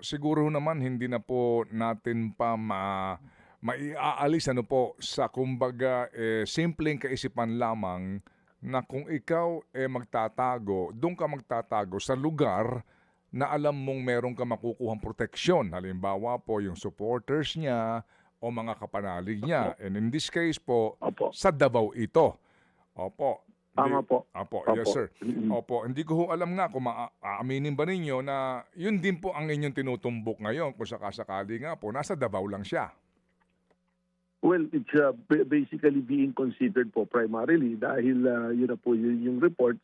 siguro naman hindi na po natin pa maiaalis sa kumbaga simpleng kaisipan lamang na kung ikaw magtatago, doon ka magtatago sa lugar na alam mong meron ka makukuhang proteksyon. Halimbawa po yung supporters niya o mga kapanalig niya. Opo. And in this case po, Opo. sa Davao ito. Opo. Tama po. Opo, Opo. yes sir. Mm-mm. Opo, hindi ko ho alam nga kung aaminin ba ninyo na yun din po ang inyong tinutumbok ngayon kung sakasakali nga po, nasa Davao lang siya. Well, it's basically being considered po primarily dahil yun na po yung report.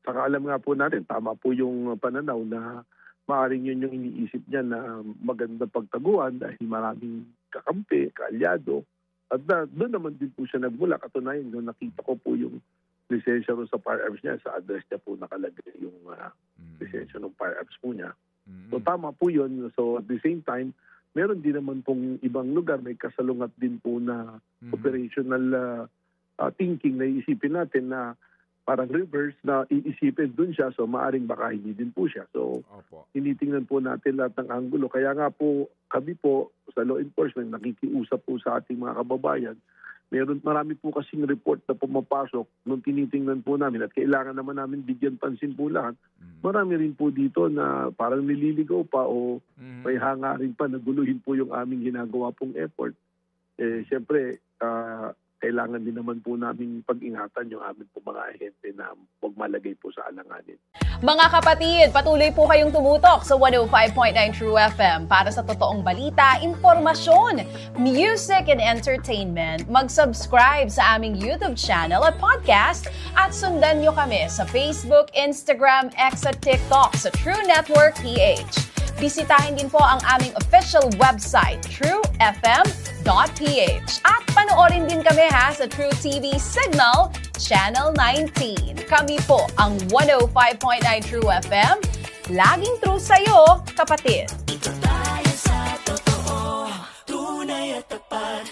Saka alam nga po natin, tama po yung pananaw na maaaring yun yung iniisip niya na magandang pagtaguan dahil maraming kakampi, kaalyado. At doon naman din po siya nagmula. Katunayan, nung nakita ko po yung lisensya ro sa firearms niya, sa address niya po nakalagay yung lisensya ng firearms po niya. So tama po yun. So at the same time, meron din naman pong ibang lugar, may kasalungat din po na operational thinking na iisipin natin na parang reverse na iisipin dun siya. So maaring baka hindi din po siya. So tinitingnan po natin lahat ng anggulo. Kaya nga po kami po sa law enforcement nakikiusap po sa ating mga kababayan. Marami po kasing report na pumapasok nung tinitingnan po namin at kailangan naman namin bigyan pansin po lahat. Marami rin po dito na parang nililigaw pa o may hangarin pa na guluhin po yung aming ginagawa pong effort. Siyempre, kailangan din naman po namin pag-ingatan yung aming po mga ahente na huwag malagay po sa alanganin. Mga kapatid, patuloy po kayong tumutok sa 105.9 True FM para sa totoong balita, impormasyon, music and entertainment. Mag-subscribe sa aming YouTube channel at podcast at sundan nyo kami sa Facebook, Instagram, X at TikTok sa True Network PH. Bisitahin din po ang aming official website, truefm.ph. At panoorin din kami sa True TV Signal, Channel 19. Kami po ang 105.9 True FM. Laging true sa'yo, kapatid.